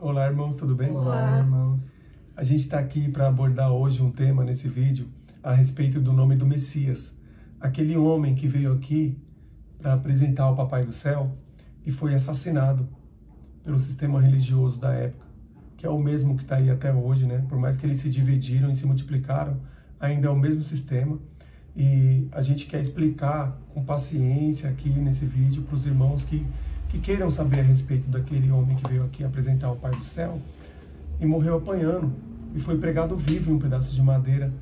Olá, irmãos, tudo bem? Olá, irmãos. A gente está aqui para abordar hoje um tema nesse vídeo a respeito do nome do Messias. Aquele homem que veio aqui para apresentar o Papai do Céu e foi assassinado pelo sistema religioso da época, que é o mesmo que está aí até hoje, né? Por mais que eles se dividiram e se multiplicaram, ainda é o mesmo sistema. E a gente quer explicar com paciência aqui nesse vídeo para os irmãos que queiram saber a respeito daquele homem que veio aqui apresentar o Pai do Céu e morreu apanhando e foi pregado vivo em um pedaço de madeira,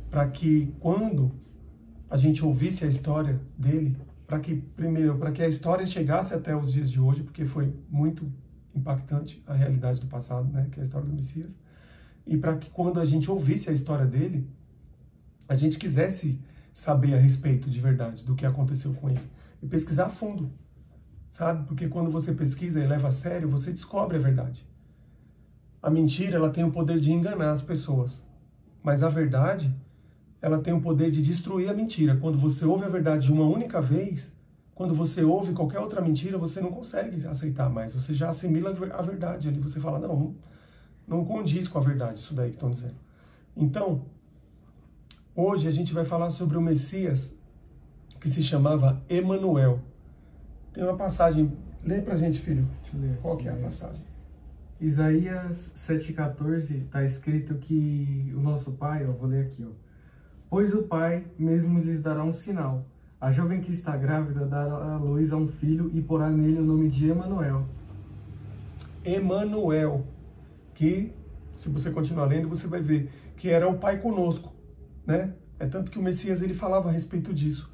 para que quando a gente ouvisse a história dele, para que a história chegasse até os dias de hoje, porque foi muito impactante a realidade do passado, né, que é a história do Messias, e para que quando a gente ouvisse a história dele, a gente quisesse saber a respeito de verdade do que aconteceu com ele e pesquisar a fundo, sabe? Porque quando você pesquisa e leva a sério, você descobre a verdade. A mentira, ela tem o poder de enganar as pessoas, mas a verdade, ela tem o poder de destruir a mentira. Quando você ouve a verdade de uma única vez, quando você ouve qualquer outra mentira, você não consegue aceitar mais, você já assimila a verdade ali, você fala, não condiz com a verdade isso daí que estão dizendo. Então, hoje a gente vai falar sobre o Messias que se chamava Emanuel. Tem uma passagem, lê pra gente, filho. Deixa eu ler. Qual que é a passagem? Isaías 7,14 está escrito que o nosso Pai, vou ler aqui, pois o Pai mesmo lhes dará um sinal. A jovem que está grávida dará à luz a um filho e porá nele o nome de Emanuel. Emanuel, que, se você continuar lendo, você vai ver que era o Pai conosco, né? É tanto que o Messias, ele falava a respeito disso.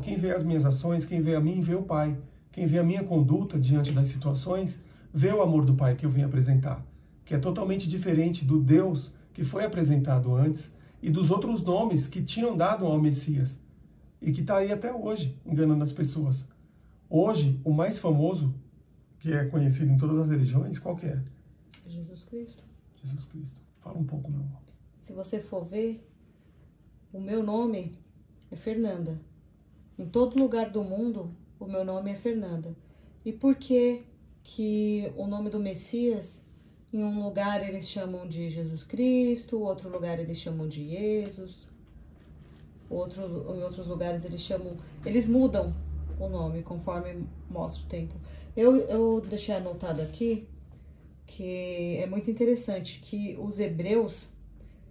Quem vê as minhas ações, quem vê a mim, vê o Pai. Quem vê a minha conduta diante das situações, vê o amor do Pai que eu vim apresentar, que é totalmente diferente do Deus que foi apresentado antes e dos outros nomes que tinham dado ao Messias e que está aí até hoje, enganando as pessoas. Hoje, o mais famoso, que é conhecido em todas as religiões, qual que é? Jesus Cristo. Jesus Cristo. Fala um pouco, meu amor. Se você for ver, o meu nome é Fernanda. Em todo lugar do mundo, o meu nome é Fernanda. E por que o nome do Messias, em um lugar eles chamam de Jesus Cristo, outro lugar eles chamam de Jesus, em outros lugares eles mudam o nome conforme mostra o tempo. Eu deixei anotado aqui que é muito interessante que os hebreus,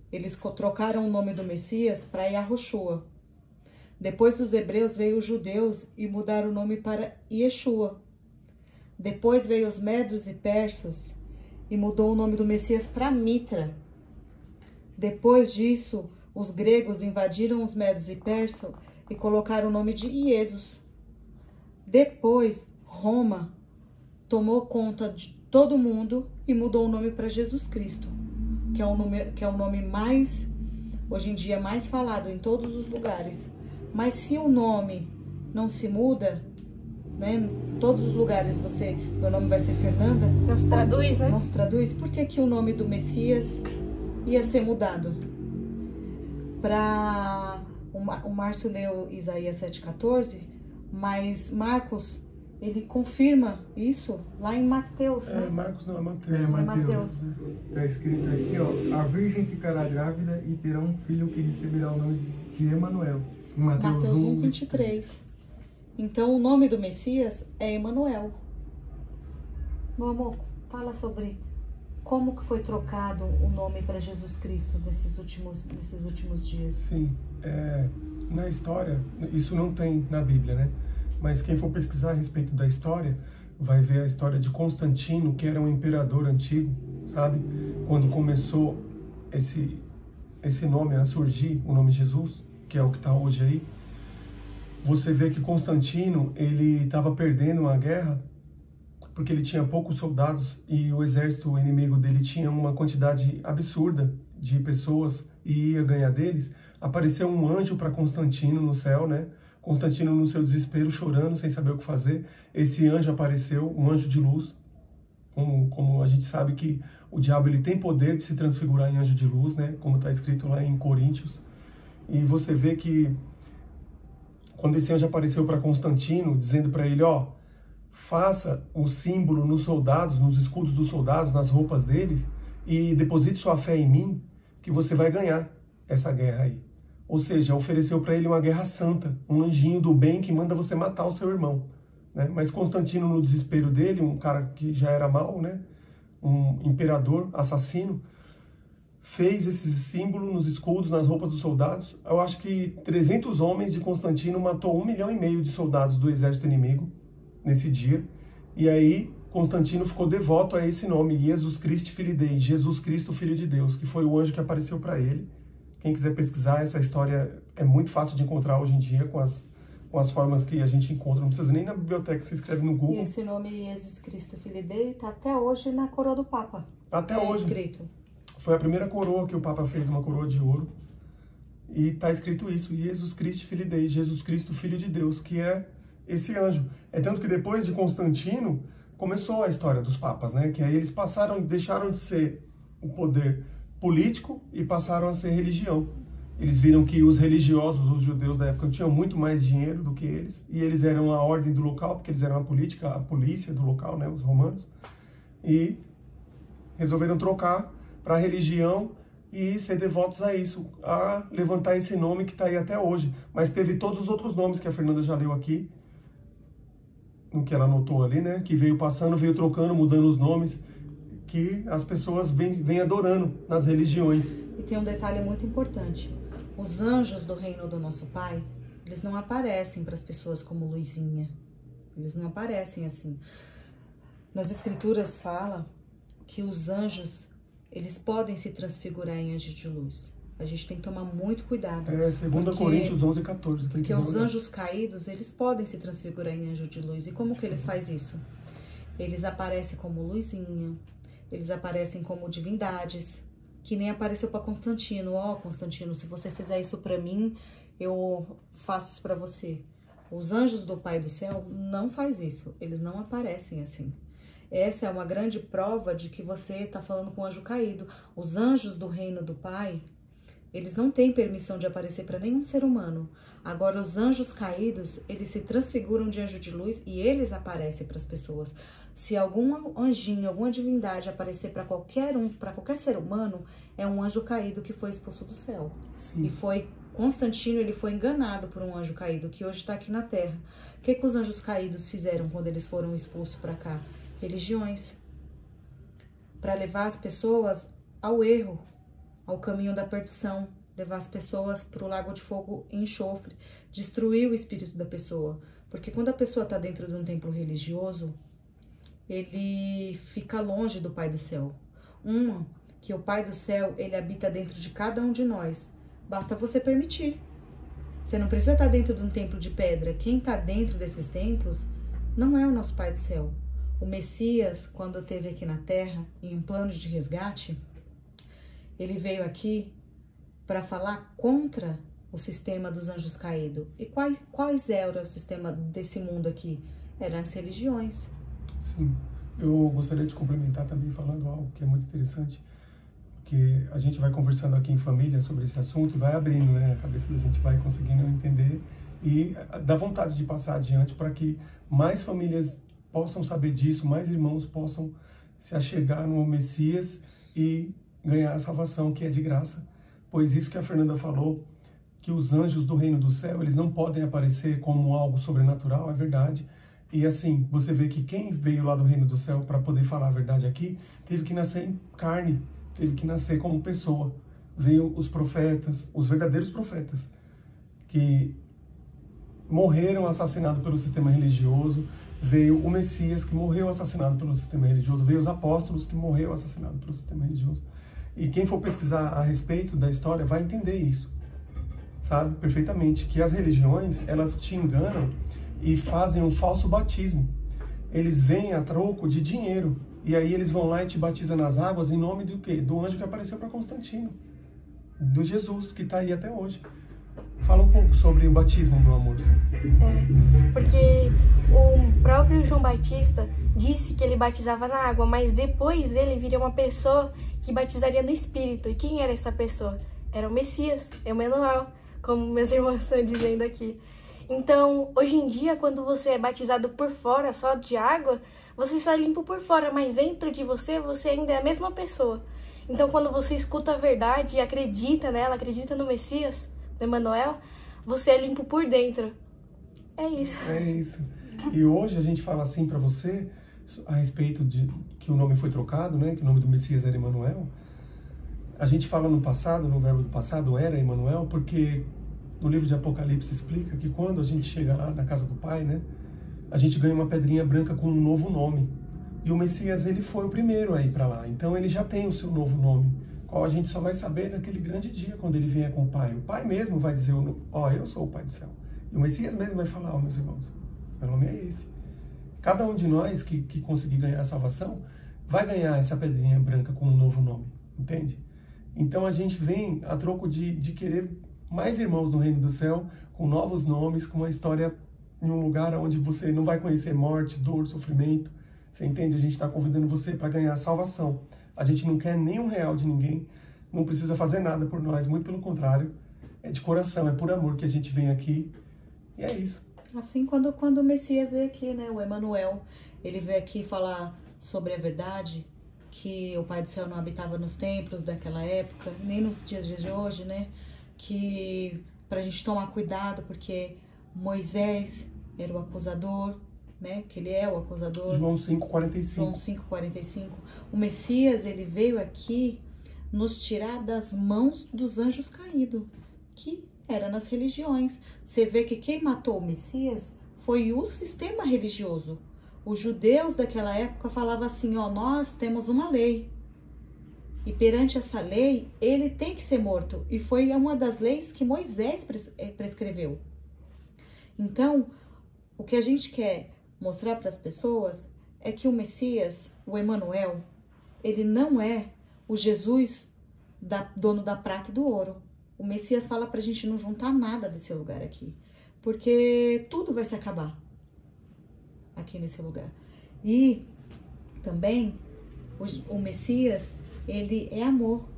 eles trocaram o nome do Messias para Yahushua. Depois dos hebreus veio os judeus e mudaram o nome para Yeshua. Depois veio os medos e persas e mudou o nome do Messias para Mitra. Depois disso, os gregos invadiram os medos e persas e colocaram o nome de Jesus. Depois, Roma tomou conta de todo mundo e mudou o nome para Jesus Cristo, que é o nome mais, hoje em dia, mais falado em todos os lugares. Mas se o nome não se muda, né, em todos os lugares meu nome vai ser Fernanda. Não se traduz, né? Não se traduz. Por que o nome do Messias ia ser mudado? O Márcio leu Isaías 7,14, mas Marcos, ele confirma isso lá em Mateus, né? Marcos não, é Mateus. Mateus. Está escrito aqui, a virgem ficará grávida e terá um filho que receberá o nome de Emanuel. Mateus 1:23. Então, o nome do Messias é Emanuel. Meu amor, fala sobre como que foi trocado o nome para Jesus Cristo nesses últimos dias. Sim, na história, isso não tem na Bíblia, né? Mas quem for pesquisar a respeito da história, vai ver a história de Constantino, que era um imperador antigo, sabe? Quando começou esse nome a surgir, o nome Jesus, que é o que está hoje aí, você vê que Constantino, ele estava perdendo a guerra porque ele tinha poucos soldados e o exército inimigo dele tinha uma quantidade absurda de pessoas e ia ganhar deles. Apareceu um anjo para Constantino no céu, né? Constantino, no seu desespero, chorando, sem saber o que fazer. Esse anjo apareceu, um anjo de luz. Como a gente sabe que o diabo, ele tem poder de se transfigurar em anjo de luz, né? Como está escrito lá em Coríntios. E você vê que quando esse anjo apareceu para Constantino, dizendo para ele, faça o símbolo nos soldados, nos escudos dos soldados, nas roupas deles, e deposite sua fé em mim, que você vai ganhar essa guerra aí. Ou seja, ofereceu para ele uma guerra santa, um anjinho do bem que manda você matar o seu irmão, né? Mas Constantino, no desespero dele, um cara que já era mau, né? Um imperador assassino, fez esse símbolo nos escudos, nas roupas dos soldados. Eu acho que 300 homens de Constantino matou 1,5 milhão de soldados do exército inimigo nesse dia. E aí Constantino ficou devoto a esse nome, Jesus Christi Filii Dei, Jesus Cristo, Filho de Deus, que foi o anjo que apareceu para ele. Quem quiser pesquisar, essa história é muito fácil de encontrar hoje em dia com as formas que a gente encontra. Não precisa nem na biblioteca, você escreve no Google. E esse nome Jesus Cristo Filii Dei está até hoje na coroa do Papa. Até hoje. Escrito. Foi a primeira coroa que o Papa fez, uma coroa de ouro. E está escrito isso, Jesus Christi Filii Dei, Jesus Cristo, Filho de Deus, que é esse anjo. É tanto que depois de Constantino, começou a história dos papas, né? Que aí eles deixaram de ser o poder político e passaram a ser religião. Eles viram que os religiosos, os judeus da época, tinham muito mais dinheiro do que eles, e eles eram a ordem do local, porque eles eram a polícia do local, né? Os romanos. E resolveram trocar para a religião e ser devotos a isso, a levantar esse nome que está aí até hoje. Mas teve todos os outros nomes que a Fernanda já leu aqui, no que ela anotou ali, né? Que veio passando, veio trocando, mudando os nomes, que as pessoas vêm adorando nas religiões. E tem um detalhe muito importante. Os anjos do reino do nosso Pai, eles não aparecem para as pessoas como luzinha. Eles não aparecem assim. Nas Escrituras fala que os anjos, eles podem se transfigurar em anjos de luz. A gente tem que tomar muito cuidado. É 2 Coríntios 11:14. Porque os anjos caídos, eles podem se transfigurar em anjo de luz. E como que eles fazem isso? Eles aparecem como luzinha, eles aparecem como divindades, que nem apareceu para Constantino. Ó, Constantino, se você fizer isso para mim, eu faço isso para você. Os anjos do Pai do Céu não faz isso. Eles não aparecem assim. Essa é uma grande prova de que você está falando com um anjo caído. Os anjos do reino do Pai, eles não têm permissão de aparecer para nenhum ser humano. Agora, os anjos caídos, eles se transfiguram de anjo de luz e eles aparecem para as pessoas. Se algum anjinho, alguma divindade aparecer para qualquer ser humano, é um anjo caído que foi expulso do céu. Sim. E foi Constantino, ele foi enganado por um anjo caído que hoje está aqui na Terra. O que os anjos caídos fizeram quando eles foram expulsos para cá? Religiões. Para levar as pessoas ao erro, ao caminho da perdição, levar as pessoas para o lago de fogo e enxofre, destruir o espírito da pessoa. Porque quando a pessoa está dentro de um templo religioso, ele fica longe do Pai do Céu. Que o Pai do Céu, ele habita dentro de cada um de nós. Basta você permitir. Você não precisa estar dentro de um templo de pedra. Quem está dentro desses templos não é o nosso Pai do Céu. O Messias, quando esteve aqui na Terra, em um plano de resgate, ele veio aqui para falar contra o sistema dos anjos caídos. E quais era o sistema desse mundo aqui? Eram as religiões. Sim. Eu gostaria de complementar também falando algo que é muito interessante, porque a gente vai conversando aqui em família sobre esse assunto e vai abrindo, né? A cabeça da gente vai conseguindo entender e dá vontade de passar adiante para que mais famílias possam saber disso, mais irmãos possam se achegar no Messias e ganhar a salvação, que é de graça. Pois isso que a Fernanda falou, que os anjos do reino do céu, eles não podem aparecer como algo sobrenatural, é verdade. E assim, você vê que quem veio lá do reino do céu para poder falar a verdade aqui, teve que nascer em carne, teve que nascer como pessoa. Veio os profetas, os verdadeiros profetas, que morreram assassinados pelo sistema religioso. Veio o Messias, que morreu assassinado pelo sistema religioso. Veio os apóstolos, que morreu assassinado pelo sistema religioso. E quem for pesquisar a respeito da história vai entender isso, sabe? Perfeitamente. Que as religiões, elas te enganam e fazem um falso batismo. Eles vêm a troco de dinheiro. E aí eles vão lá e te batizam nas águas em nome do quê? Do anjo que apareceu para Constantino. Do Jesus, que está aí até hoje. Fala um pouco sobre o batismo, meu amor. Porque o próprio João Batista disse que ele batizava na água, mas depois dele viria uma pessoa que batizaria no Espírito. E quem era essa pessoa? Era o Messias, Emanuel, como meus irmãos estão dizendo aqui. Então, hoje em dia, quando você é batizado por fora, só de água, você só é limpo por fora, mas dentro de você, você ainda é a mesma pessoa. Então, quando você escuta a verdade e acredita nela, acredita no Messias, no Emmanuel, você é limpo por dentro. É isso. É isso. E hoje a gente fala assim para você, a respeito de que o nome foi trocado, né? Que o nome do Messias era Emmanuel. A gente fala no passado, no verbo do passado, era Emmanuel, porque no livro de Apocalipse explica que quando a gente chega lá na casa do Pai, né? A gente ganha uma pedrinha branca com um novo nome. E o Messias, ele foi o primeiro a ir para lá. Então ele já tem o seu novo nome, qual a gente só vai saber naquele grande dia, quando ele vier com o Pai. O Pai mesmo vai dizer, ó, eu sou o Pai do céu. E o Messias mesmo vai falar, ó, meus irmãos, meu nome é esse. Cada um de nós que conseguir ganhar a salvação, vai ganhar essa pedrinha branca com um novo nome, entende? Então a gente vem a troco de querer mais irmãos no reino do céu, com novos nomes, com uma história em um lugar onde você não vai conhecer morte, dor, sofrimento. Você entende? A gente está convidando você para ganhar a salvação. A gente não quer nem R$1 de ninguém, não precisa fazer nada por nós, muito pelo contrário. É de coração, é por amor que a gente vem aqui. E é isso. Assim, quando o Messias veio aqui, né, o Emmanuel, ele veio aqui falar sobre a verdade, que o Pai do Céu não habitava nos templos daquela época, nem nos dias de hoje, né, que pra gente tomar cuidado, porque Moisés era o acusador, né, que ele é o acusador. João 5,45. João 5,45. O Messias, ele veio aqui nos tirar das mãos dos anjos caídos, que era nas religiões. Você vê que quem matou o Messias foi o sistema religioso. Os judeus daquela época falavam assim, ó, nós temos uma lei. E perante essa lei, ele tem que ser morto. E foi uma das leis que Moisés prescreveu. Então, o que a gente quer mostrar para as pessoas é que o Messias, o Emmanuel, ele não é o Jesus dono da prata e do ouro. O Messias fala pra gente não juntar nada desse lugar aqui, porque tudo vai se acabar aqui nesse lugar. E também o Messias, ele é amor.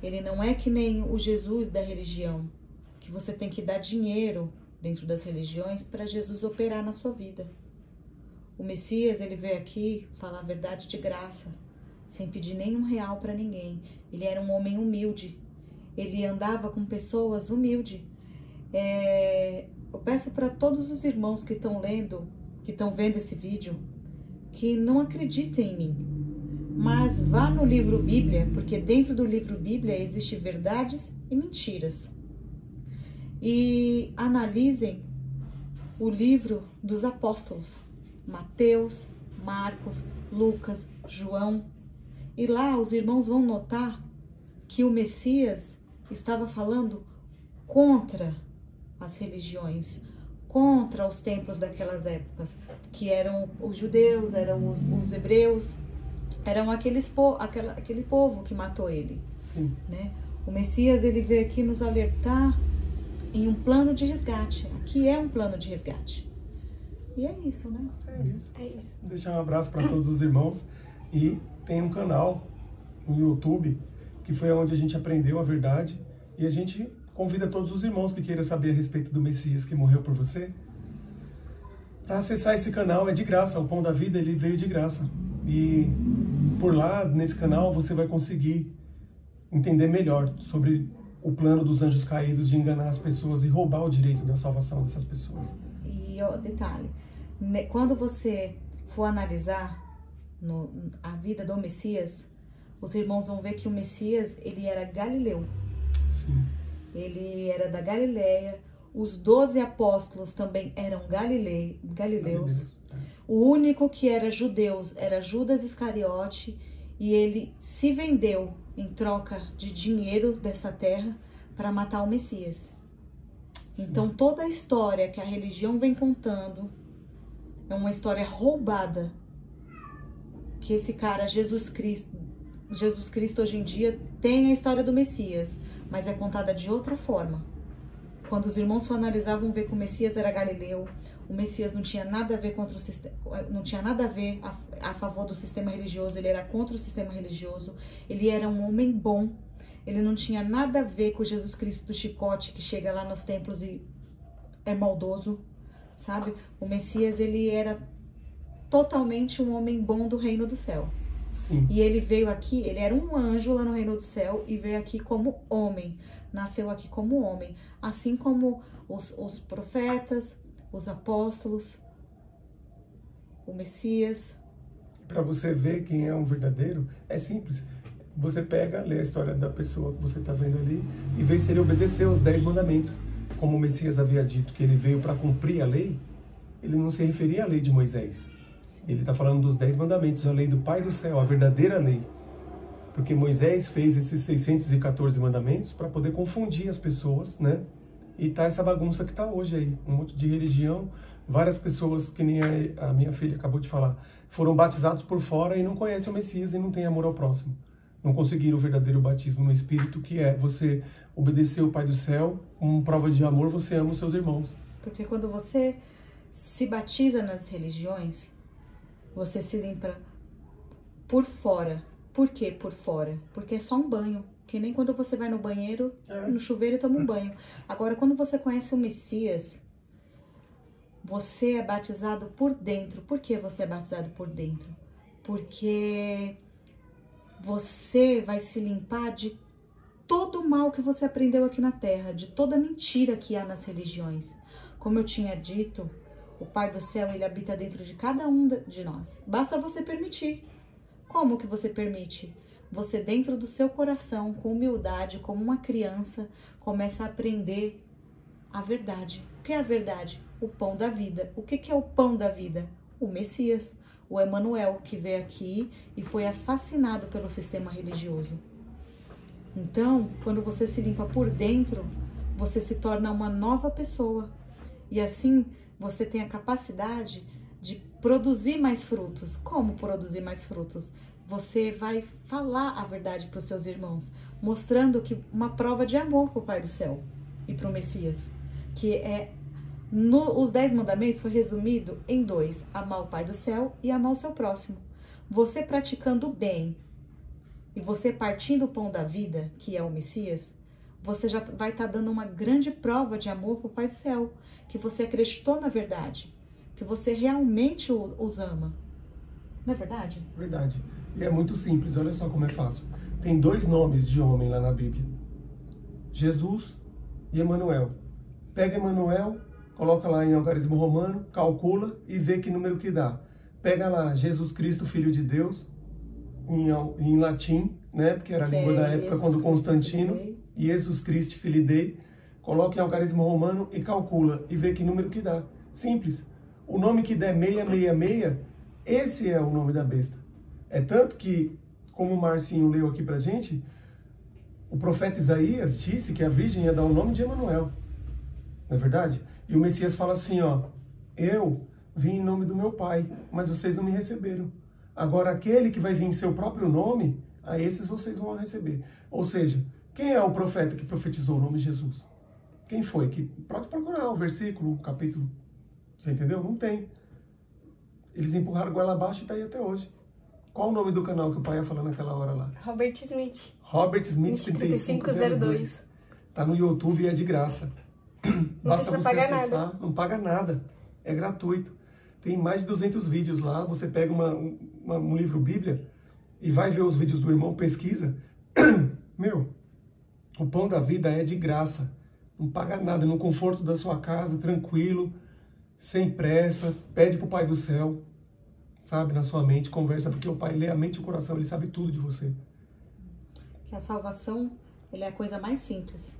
Ele não é que nem o Jesus da religião, que você tem que dar dinheiro dentro das religiões para Jesus operar na sua vida. O Messias, ele veio aqui falar a verdade de graça, sem pedir nenhum real para ninguém. Ele era um homem humilde. Ele andava com pessoas humildes. Eu peço para todos os irmãos que estão lendo, que estão vendo esse vídeo, que não acreditem em mim. Mas vá no livro Bíblia, porque dentro do livro Bíblia existem verdades e mentiras. E analisem o livro dos apóstolos. Mateus, Marcos, Lucas, João. E lá os irmãos vão notar que o Messias estava falando contra as religiões, contra os templos daquelas épocas, que eram os judeus, eram os hebreus, eram aquele povo que matou ele. Sim. Né? O Messias, ele veio aqui nos alertar em um plano de resgate. Aqui é um plano de resgate. E é isso, né? É isso. É isso. Deixar um abraço para todos os irmãos. E tem um canal no YouTube, que foi onde a gente aprendeu a verdade. E a gente convida todos os irmãos que queiram saber a respeito do Messias que morreu por você. Para acessar esse canal é de graça. O Pão da Vida, ele veio de graça. E por lá, nesse canal, você vai conseguir entender melhor sobre o plano dos anjos caídos de enganar as pessoas e roubar o direito da salvação dessas pessoas. E detalhe, quando você for analisar a vida do Messias, os irmãos vão ver que o Messias, ele era galileu. Sim. Ele era da Galileia. Os 12 apóstolos também eram galileus. O único que era judeus era Judas Iscariote, e ele se vendeu em troca de dinheiro dessa terra para matar o Messias. Sim. Então toda a história que a religião vem contando é uma história roubada, que esse cara Jesus Cristo hoje em dia tem a história do Messias, mas é contada de outra forma. Quando os irmãos for analisar, vão ver que o Messias era galileu. O Messias não tinha nada a ver contra o sistema, não tinha nada a ver a favor do sistema religioso. Ele era contra o sistema religioso. Ele era um homem bom. Ele não tinha nada a ver com Jesus Cristo do chicote, que chega lá nos templos e é maldoso, sabe? O Messias, ele era totalmente um homem bom do reino do céu. Sim. E ele veio aqui, ele era um anjo lá no reino do céu e veio aqui como homem, nasceu aqui como homem, assim como os profetas, os apóstolos, o Messias. Para você ver quem é um verdadeiro, é simples. Você pega, lê a história da pessoa que você está vendo ali e vê se ele obedeceu os 10 mandamentos. Como o Messias havia dito que ele veio para cumprir a lei, ele não se referia à lei de Moisés. Ele está falando dos 10 mandamentos, a lei do Pai do céu, a verdadeira lei. Porque Moisés fez esses 614 mandamentos para poder confundir as pessoas, né? E tá essa bagunça que tá hoje aí, um monte de religião, várias pessoas, que nem a minha filha acabou de falar, foram batizados por fora e não conhecem o Messias e não têm amor ao próximo. Não conseguiram o verdadeiro batismo no Espírito, que é você obedecer o Pai do céu, como prova de amor, você ama os seus irmãos. Porque quando você se batiza nas religiões, você se limpa por fora. Por que por fora? Porque é só um banho. Que nem quando você vai no banheiro, no chuveiro e toma um banho. Agora, quando você conhece o Messias, você é batizado por dentro. Por que você é batizado por dentro? Porque você vai se limpar de todo o mal que você aprendeu aqui na Terra, de toda mentira que há nas religiões. Como eu tinha dito, o Pai do céu, ele habita dentro de cada um de nós. Basta você permitir. Como que você permite? Você, dentro do seu coração, com humildade, como uma criança, começa a aprender a verdade. O que é a verdade? O pão da vida. O que é o pão da vida? O Messias, o Emanuel, que veio aqui e foi assassinado pelo sistema religioso. Então, quando você se limpa por dentro, você se torna uma nova pessoa. E assim, você tem a capacidade de produzir mais frutos. Como produzir mais frutos? Você vai falar a verdade para os seus irmãos, mostrando que uma prova de amor para o Pai do céu e para o Messias, que é os 10 mandamentos foi resumido em 2: amar o Pai do céu e amar o seu próximo. Você praticando o bem e você partindo o pão da vida, que é o Messias, você já vai estar dando uma grande prova de amor para o Pai do céu, que você acreditou na verdade, que você realmente os ama. Não é verdade? Verdade. E é muito simples, olha só como é fácil. Tem 2 nomes de homem lá na Bíblia: Jesus e Emanuel. Pega Emanuel, coloca lá em algarismo romano, calcula e vê que número que dá. Pega lá Jesus Cristo, Filho de Deus, em latim, né? Porque era a língua da época, Jesus quando Cristo, Constantino, Filho Jesus Cristo, Filho Dei, coloca em algarismo romano e calcula e vê que número que dá. Simples. O nome que der 666, esse é o nome da besta. É tanto que, como o Marcinho leu aqui pra gente, o profeta Isaías disse que a virgem ia dar o nome de Emanuel. Não é verdade? E o Messias fala assim, ó: eu vim em nome do meu Pai, mas vocês não me receberam. Agora, aquele que vai vir em seu próprio nome, a esses vocês vão receber. Ou seja, quem é o profeta que profetizou o nome de Jesus? Quem foi? Pode procurar o versículo, o capítulo. Você entendeu? Não tem. Eles empurraram goela abaixo e tá aí até hoje. Qual o nome do canal que o pai ia falar naquela hora lá? Robert Smith. Robert Smith 3502. Tá no YouTube e é de graça. Basta você acessar, não paga nada. É gratuito. Tem mais de 200 vídeos lá. Você pega um livro Bíblia e vai ver os vídeos do irmão, pesquisa. Meu, o pão da vida é de graça. Não paga nada, no conforto da sua casa, tranquilo, sem pressa. Pede pro Pai do céu, sabe, na sua mente, conversa, porque o Pai lê a mente e o coração, ele sabe tudo de você. Que a salvação, ele é a coisa mais simples.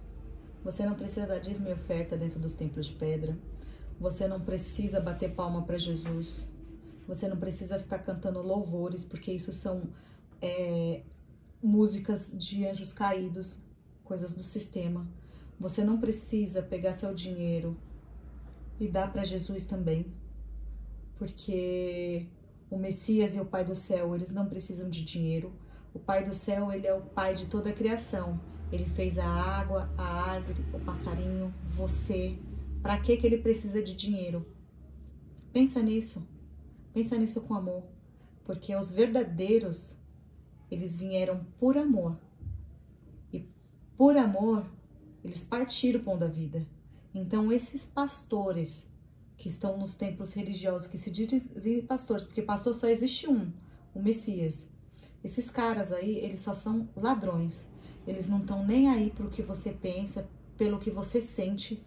Você não precisa dar dízimo e oferta dentro dos templos de pedra. Você não precisa bater palma para Jesus. Você não precisa ficar cantando louvores, porque isso são músicas de anjos caídos, coisas do sistema. Você não precisa pegar seu dinheiro e dar para Jesus também, porque o Messias e o Pai do céu, eles não precisam de dinheiro. O Pai do céu, ele é o Pai de toda a criação. Ele fez a água, a árvore, o passarinho, você. Para que ele precisa de dinheiro? Pensa nisso. Pensa nisso com amor. Porque os verdadeiros, eles vieram por amor. E por amor, eles partiram o pão da vida. Então, esses pastores que estão nos templos religiosos, que se dizem pastores, porque pastor só existe um, o Messias. Esses caras aí, eles só são ladrões. Eles não estão nem aí pro que você pensa, pelo que você sente.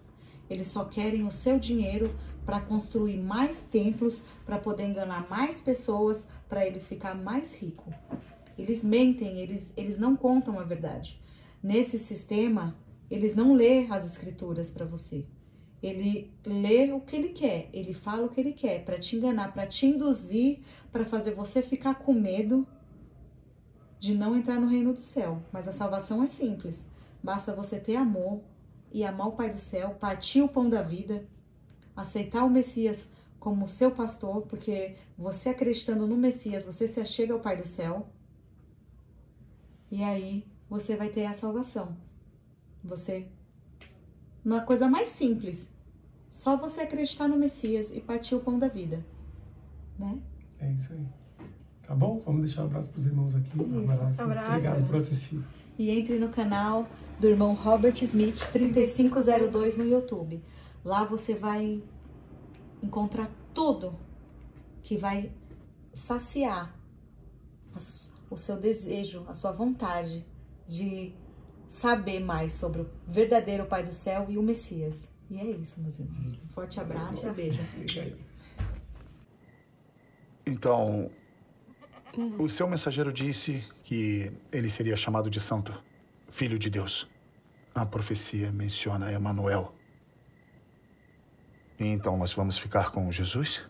Eles só querem o seu dinheiro para construir mais templos, para poder enganar mais pessoas, para eles ficar mais ricos. Eles mentem, eles não contam a verdade. Nesse sistema, eles não lê as escrituras para você. Ele lê o que ele quer, ele fala o que ele quer, para te enganar, para te induzir, para fazer você ficar com medo de não entrar no reino do céu. Mas a salvação é simples. Basta você ter amor e amar o Pai do céu, partir o pão da vida, aceitar o Messias como seu pastor, porque você acreditando no Messias, você se achega ao Pai do céu. E aí você vai ter a salvação. Uma coisa mais simples. Só você acreditar no Messias e partir o pão da vida. Né? É isso aí. Tá bom? Vamos deixar um abraço pros irmãos aqui. Um abraço. Obrigado por assistir. E entre no canal do irmão Robert Smith 3502 no YouTube. Lá você vai encontrar tudo que vai saciar o seu desejo, a sua vontade de saber mais sobre o verdadeiro Pai do Céu e o Messias. E é isso, meus irmãos. Um forte abraço e beijo. Então, o seu mensageiro disse que ele seria chamado de santo, filho de Deus. A profecia menciona Emanuel. Então nós vamos ficar com Jesus?